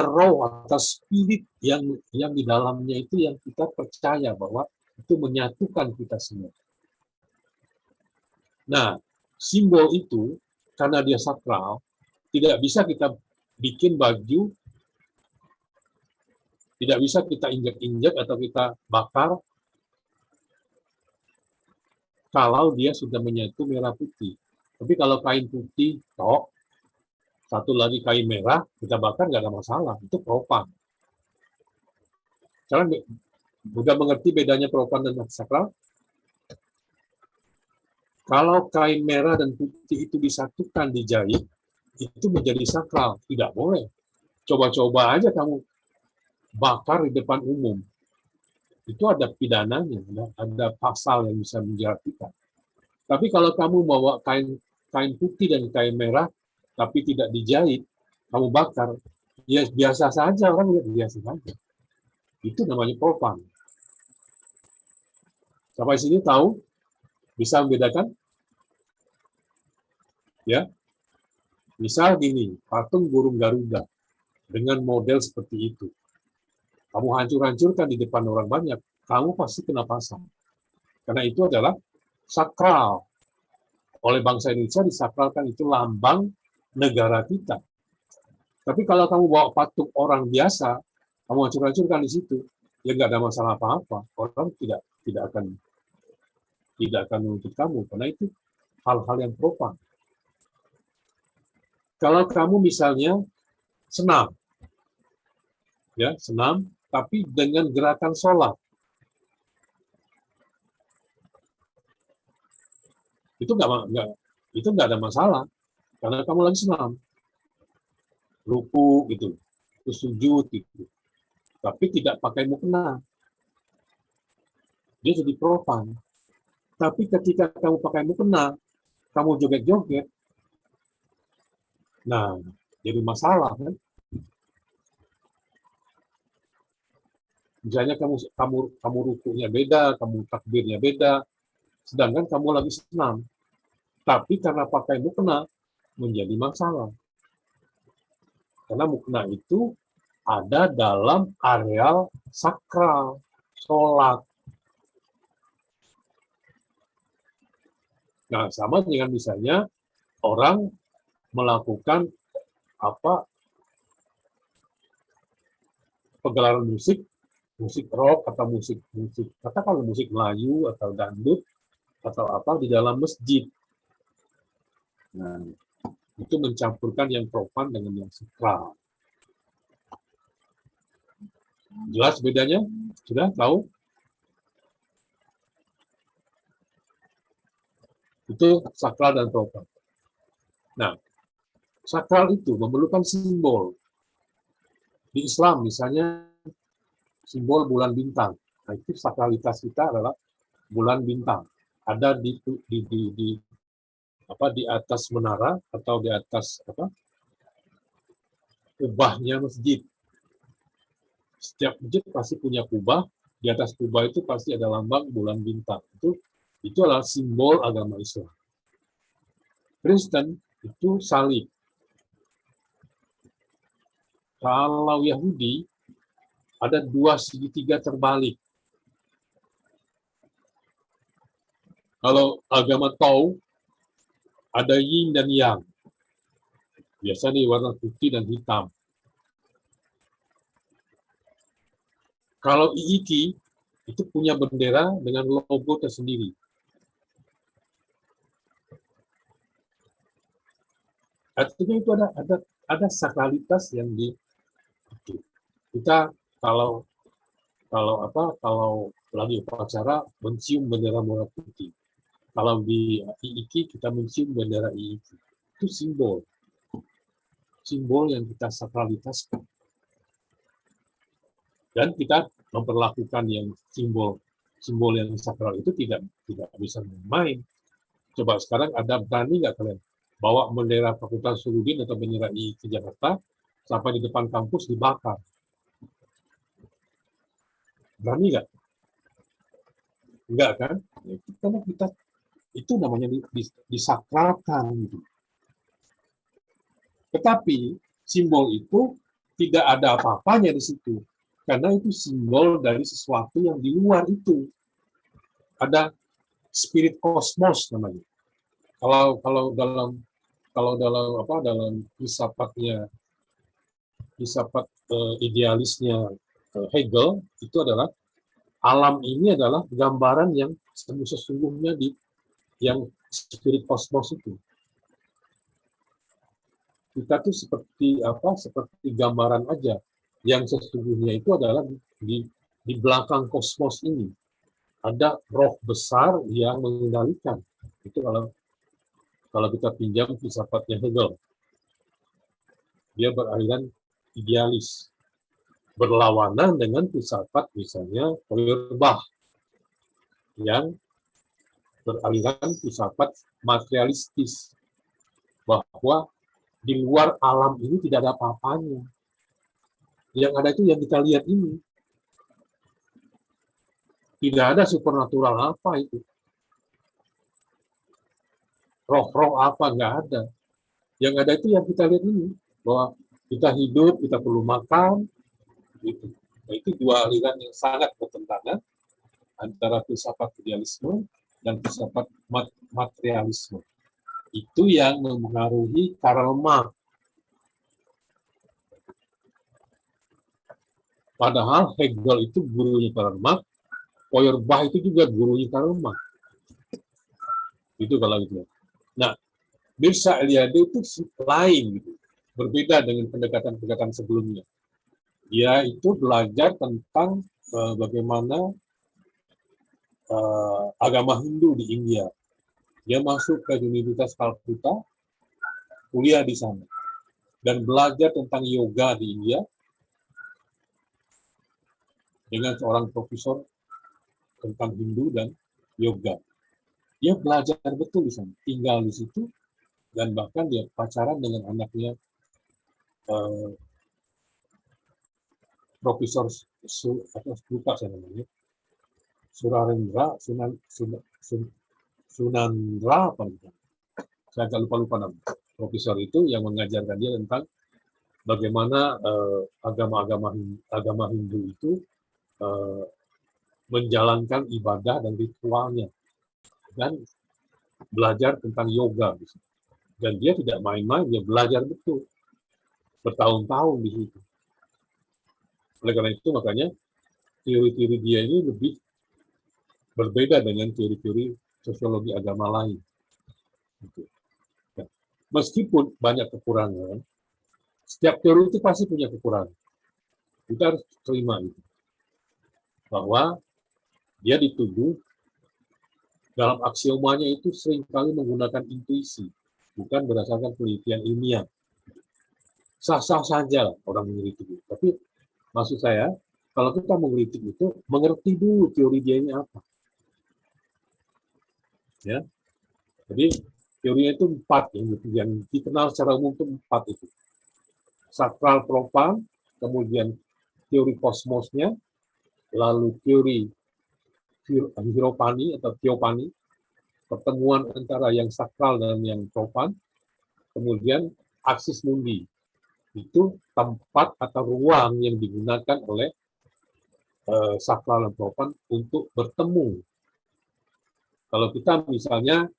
roh atau spirit yang di dalamnya itu yang kita percaya bahwa itu menyatukan kita semua. Nah, simbol itu karena dia sakral, tidak bisa kita bikin baju, tidak bisa kita injak-injak atau kita bakar kalau dia sudah menyatu merah putih. Tapi kalau kain putih, satu lagi kain merah, kita bakar nggak ada masalah. Itu profan. Kalian udah mengerti bedanya profan dan sakral? Kalau kain merah dan putih itu disatukan, dijahit, itu menjadi sakral. Tidak boleh. Coba-coba aja kamu bakar di depan umum. Itu ada pidananya, ada pasal yang bisa menjerat kita. Tapi kalau kamu bawa kain putih dan kain merah, tapi tidak dijahit, kamu bakar, ya biasa saja, orang lihat biasa saja. Itu namanya profan. Sampai sini tahu? Bisa membedakan? Ya. Misal gini, patung burung Garuda dengan model seperti itu. Kamu hancur-hancurkan di depan orang banyak, kamu pasti kena pasal. Karena itu adalah sakral. Oleh bangsa Indonesia disakralkan itu lambang negara kita. Tapi kalau kamu bawa patung orang biasa, kamu hancur-hancurkan di situ, ya nggak ada masalah apa-apa. Orang tidak akan menuntut kamu, karena itu hal-hal yang profan. Kalau kamu misalnya senam, ya senam, tapi dengan gerakan sholat, itu nggak ada masalah, karena kamu lagi senam, ruku gitu, terus sujud gitu, tapi tidak pakai mukena, dia jadi profan. Tapi ketika kamu pakai mukena, kamu joget-joget, nah jadi masalah kan? Misalnya kamu rukunya beda, kamu takbirnya beda, sedangkan kamu lagi senam. Tapi karena pakai mukena menjadi masalah. Karena mukena itu ada dalam areal sakral, sholat. Nah, sama dengan misalnya orang melakukan pegelaran musik rock atau musik katakanlah musik Melayu atau dangdut atau apa di dalam masjid. Nah, itu mencampurkan yang profan dengan yang sakral. Jelas bedanya? Sudah tahu? Itu sakral dan profan. Nah, sakral itu memerlukan simbol. Di Islam misalnya simbol bulan bintang. Nah, itu sakralitas kita adalah bulan bintang. Ada di atas menara atau di atas kubahnya masjid. Setiap masjid pasti punya kubah. Di atas kubah itu pasti ada lambang bulan bintang. Itu adalah simbol agama Islam. Kristen itu salib. Kalau Yahudi ada 2 segitiga terbalik. Kalau agama Tao ada yin dan yang. Biasanya warna putih dan hitam. Kalau IIKI itu punya bendera dengan logo tersendiri. Artinya itu ada sakralitas yang kita kalau lagi upacara mencium bendera merah putih. Kalau di IIKI kita mencium bendera IIKI. Itu simbol yang kita sakralitaskan. Dan kita memperlakukan yang simbol yang sakral itu tidak bisa main. Coba sekarang berani nggak kalian bawa bendera Fakultas Suludin atau bendera IIKI Jakarta sampai di depan kampus dibakar? Berani nggak? Enggak kan? Karena kita itu namanya disakralkan. Gitu. Tetapi simbol itu tidak ada apa-apanya di situ. Karena itu simbol dari sesuatu yang di luar itu. Ada spirit kosmos namanya. Kalau dalam filsafat idealisnya Hegel itu adalah alam ini adalah gambaran yang sesungguhnya yang spirit kosmos itu. Kita tuh seperti gambaran aja. Yang sesungguhnya itu adalah di belakang kosmos ini. Ada roh besar yang mengendalikan. Itu kalau kita pinjam filsafatnya Hegel. Dia beraliran idealis. Berlawanan dengan filsafat misalnya Feuerbach yang beraliran filsafat materialistis. Bahwa di luar alam ini tidak ada apa-apanya. Yang ada itu yang kita lihat ini. Tidak ada supernatural apa itu. Roh-roh apa, nggak ada. Yang ada itu yang kita lihat ini. Bahwa kita hidup, kita perlu makan. Gitu. Nah, itu 2 aliran yang sangat bertentangan antara filsafat idealisme dan filsafat materialisme. Itu yang mempengaruhi Karl Marx. Padahal Hegel itu gurunya Karl Marx, Feuerbach itu juga gurunya Karl Marx. Itu kalau gitu. Nah, Mirza Eliade itu lain gitu. Berbeda dengan pendekatan-pendekatan sebelumnya. Dia itu belajar tentang bagaimana agama Hindu di India. Dia masuk ke Universitas Calcutta, kuliah di sana. Dan belajar tentang yoga di India dengan seorang profesor tentang Hindu dan yoga. Dia belajar betul di sana, tinggal di situ, dan bahkan dia pacaran dengan anaknya Profesor lupa saya namanya, Surarendra, Sunandra apa gitu. Saya agak lupa nama. Profesor itu yang mengajarkan dia tentang bagaimana agama Hindu itu menjalankan ibadah dan ritualnya dan belajar tentang yoga. Dan dia tidak main-main, dia belajar betul bertahun-tahun di situ. Oleh karena itu makanya teori-teori dia ini lebih berbeda dengan teori-teori sosiologi agama lain. Gitu. Ya. Meskipun banyak kekurangan, setiap teori itu pasti punya kekurangan. Kita harus terima itu. Bahwa dia dituduh dalam aksiomanya itu seringkali menggunakan intuisi, bukan berdasarkan penelitian ilmiah. Sah-sah saja orang mengkritik itu. Tapi maksud saya, kalau kita mengkritik itu, mengerti dulu teori dia ini apa. Ya, jadi teorinya itu 4 yang dikenal secara umum itu 4 itu. Sakral profan, kemudian teori kosmosnya, lalu teori hieropani atau teopani, pertemuan antara yang sakral dan yang profan, kemudian axis mundi, itu tempat atau ruang yang digunakan oleh sakral dan profan untuk bertemu. Kalau kita misalnya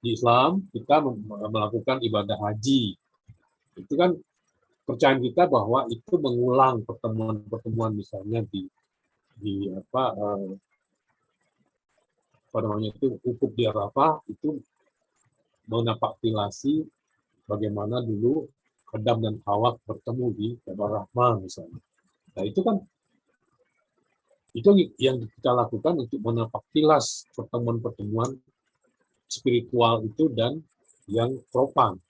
di Islam, kita melakukan ibadah haji. Itu kan percayaan kita bahwa itu mengulang pertemuan-pertemuan misalnya di apa namanya itu wukuf di Arafah, itu menapaktilasi bagaimana dulu Adam dan Hawa bertemu di Jabal Rahmah misalnya. Nah itu kan itu yang kita lakukan untuk menapaktilas pertemuan-pertemuan spiritual itu dan yang profan.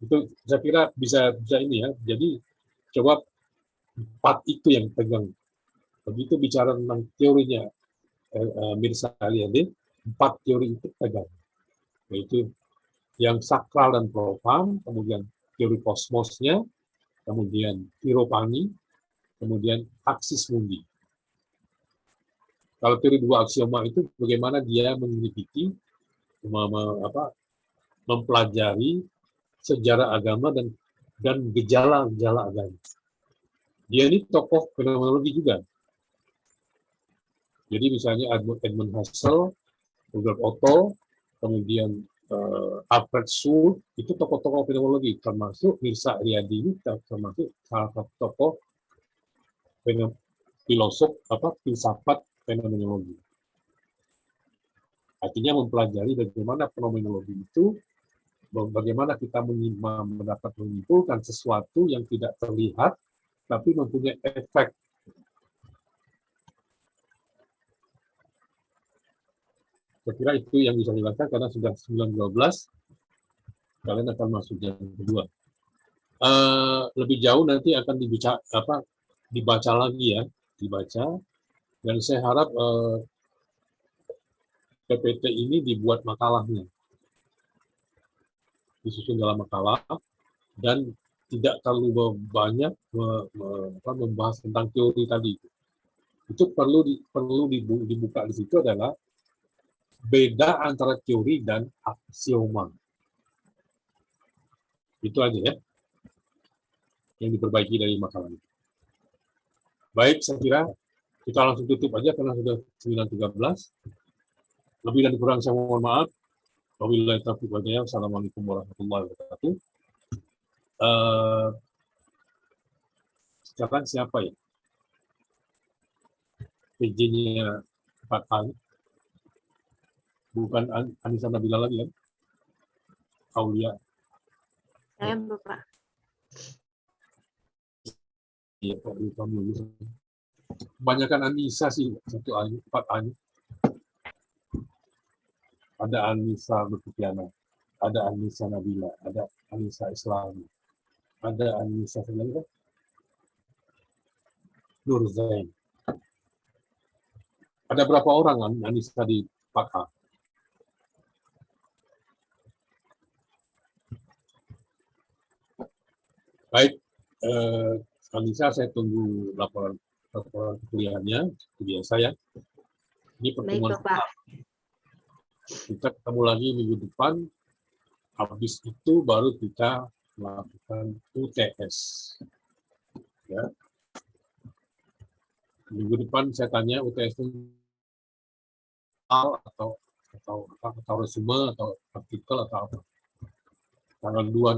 Itu saya kira bisa ini ya. Jadi coba 4 itu yang pegang. Begitu bicara tentang teorinya Mirza Eliade, 4 teori itu pegang. Yaitu yang sakral dan profan, kemudian teori kosmosnya, kemudian hieropani, kemudian axis mundi. Kalau teori 2 aksioma itu bagaimana dia menyelidiki, mempelajari sejarah agama dan gejala-gejala agama. Dia ini tokoh fenomenologi juga. Jadi misalnya Edmund Husserl, Rudolf Otto, kemudian Alfred Schulz, itu tokoh-tokoh fenomenologi, termasuk Mirza Eliade ini termasuk salah satu tokoh filosof filsafat fenomenologi. Artinya mempelajari bagaimana fenomenologi itu, bagaimana kita mendapat menyimpulkan sesuatu yang tidak terlihat, tapi mempunyai efek. Saya kira itu yang bisa dilakukan karena sudah 9:12, kalian akan masuk jam kedua. Lebih jauh nanti akan dibaca lagi ya, dan saya harap PPT ini dibuat makalahnya, disusun dalam makalah, dan tidak terlalu banyak membahas tentang teori tadi. Itu perlu dibuka di situ adalah beda antara teori dan aksioma. Itu aja ya yang diperbaiki dari makalah ini. Baik, saya kira kita langsung tutup aja karena sudah 9:13. Lebih dan kurang saya mohon maaf. Wabillahi taufiq wal hidayah. Assalamualaikum warahmatullahi wabarakatuh. Sekarang siapa ya? PJ-nya Pak Ali. Bukan Anissa Nabila lagi kan? Aulia. Saya Bapak. Iya, Pak kamu. Kebanyakan Anissa sih, satu Ani, 4 Ani. Ada Anissa Lutfiana, ada Anissa Nabila, ada Anissa Islami, ada Anissa Nur Zain. Ada berapa orang Anissa di Pak A? Baik, Anissa saya tunggu laporan kuliahnya, seperti biasa ya. Ini pertemuan. Baik, Bapak. Kita ketemu lagi minggu depan. Habis itu baru kita melakukan UTS. Ya. Minggu depan saya tanya UTS itu atau resume atau artikel atau apa. Tanggal 2